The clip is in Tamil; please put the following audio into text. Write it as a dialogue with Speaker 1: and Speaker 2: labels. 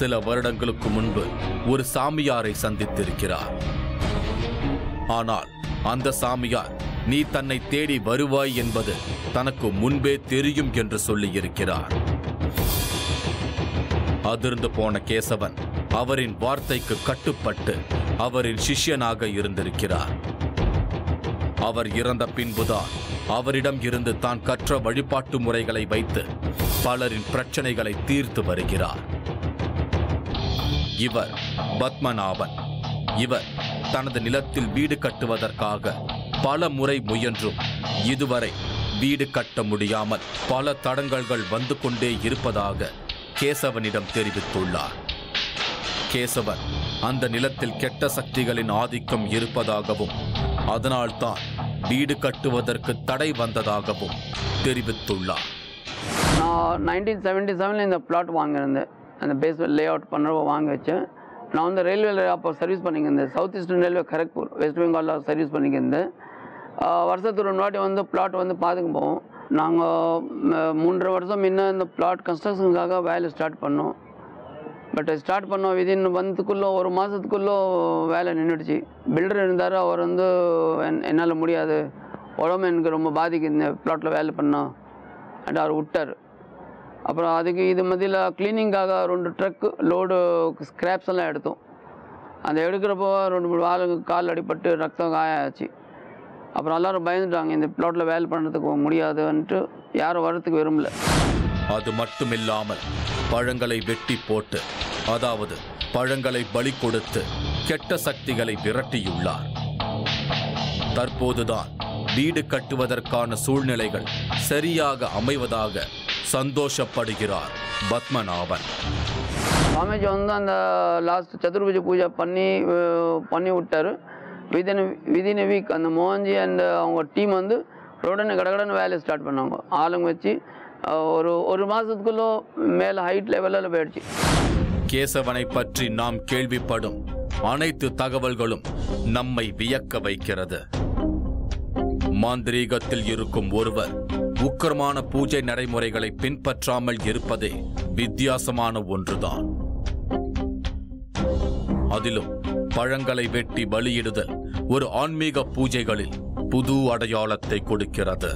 Speaker 1: சில வருடங்களுக்கு முன்பு ஒரு சாமியாரை சந்தித்திருக்கிறார். ஆனால் அந்த சாமியார் நீ தன்னை தேடி வருவாய் என்பது தனக்கு முன்பே தெரியும் என்று சொல்லியிருக்கிறார். அதிர்ந்து போன கேசவன் அவரின் வார்த்தைக்கு கட்டுப்பட்டு அவரின் சிஷ்யனாக இருந்திருக்கிறார். அவர் இறந்த பின்புதான் அவரிடம் இருந்து தான் கற்ற வழிபாட்டு முறைகளை வைத்து பலரின் பிரச்சனைகளை தீர்த்து வருகிறார். இவர் பத்மநாபன். இவர் தனது நிலத்தில் வீடு கட்டுவதற்காக பல முறை முயன்றும் இதுவரை வீடு கட்ட முடியாமல் பல தடங்கல்கள் வந்து கொண்டே இருப்பதாக கேசவனிடம் தெரிவித்துள்ளார். கேசவன் அந்த நிலத்தில் கெட்ட சக்திகளின் ஆதிக்கம் இருப்பதாகவும் அதனால்தான் வீடு கட்டுவதற்கு தடை வந்ததாகவும் தெரிவித்துள்ளார்.
Speaker 2: நான் 1977 இந்த பிளாட் வாங்கியிருந்தேன். அந்த பேஸ் லே அவுட் பண்ணுறப்போ வாங்கி வச்சேன். நான் வந்து ரயில்வேல அப்போ சர்வீஸ் பண்ணிக்கிருந்தேன். South Eastern Railway Kharagpur West பெங்காலில் சர்வீஸ் பண்ணிக்கிருந்தேன். வருஷத்துக்கு 2 வாட்டி வந்து பிளாட் வந்து பார்த்துக்க போவோம். நாங்கள் 3.5 வருஷம் முன்ன இந்த பிளாட் கன்ஸ்ட்ரக்ஷனுக்காக வேலை ஸ்டார்ட் பண்ணோம். பட் ஸ்டார்ட் பண்ணோம் விதின் வந்ததுக்குள்ளே 1 மாதத்துக்குள்ளே வேலை நின்றுடுச்சு. பில்டர் இருந்தார். அவர் வந்து என்னால் முடியாது, உடம்பு எனக்கு ரொம்ப பாதிக்குது இந்த பிளாட்டில் வேலை பண்ணோம் அண்ட் அவர் விட்டார். அப்புறம் அதுக்கு இது மத்தியில் க்ளீனிங்காக 2 ட்ரக்கு லோடு ஸ்க்ராப்ஸ் எல்லாம் எடுத்தோம். அந்த எடுக்கிறப்போ 2-3 ஆளுக்கு கால் அடிப்பட்டு ரத்தம் காயாச்சு. அப்புறம் எல்லோரும் பயந்துட்டாங்க, இந்த பிளாட்டில் வேலை பண்ணுறதுக்கு முடியாதுன்ட்டு யாரும் வரத்துக்கு விரும்பல.
Speaker 1: அது மட்டுமில்லாமல் பழங்களை வெட்டி போட்டு, அதாவது பழங்களை பலி கொடுத்து கெட்ட சக்திகளை விரட்டியுள்ளார். தற்போதுதான் வீடு கட்டுவதற்கான சூழ்நிலைகள் சரியாக அமைவதாக சந்தோஷப்படுகிறார் பத்மநாபன்.
Speaker 2: சுவாமிஜி வந்து அந்த லாஸ்ட் சதுர்புஜ பூஜை பண்ணி விட்டார். விதின் வீக் அந்த மோகன்ஜி அண்ட் அவங்க டீம் வந்து உடனே கடகடன்னு வேலையை ஸ்டார்ட் பண்ணாங்க. ஆளுங்க வச்சு ஒரு மாதத்துக்குள்ளே மேலே ஹைட் லெவலில் போயிடுச்சு.
Speaker 1: கேசவனை பற்றி நாம் கேள்விப்படும் அனைத்து தகவல்களும் நம்மை வியக்க வைக்கிறது. மாந்திரீகத்தில் இருக்கும் ஒருவர் உக்கிரமான பூஜை நடைமுறைகளை பின்பற்றாமல் இருப்பதே வித்தியாசமான ஒன்றுதான். அதிலும் பழங்களை வெட்டி பலியிடுதல் ஒரு ஆன்மீக பூஜைகளில் புது அடையாளத்தை கொடுக்கிறது.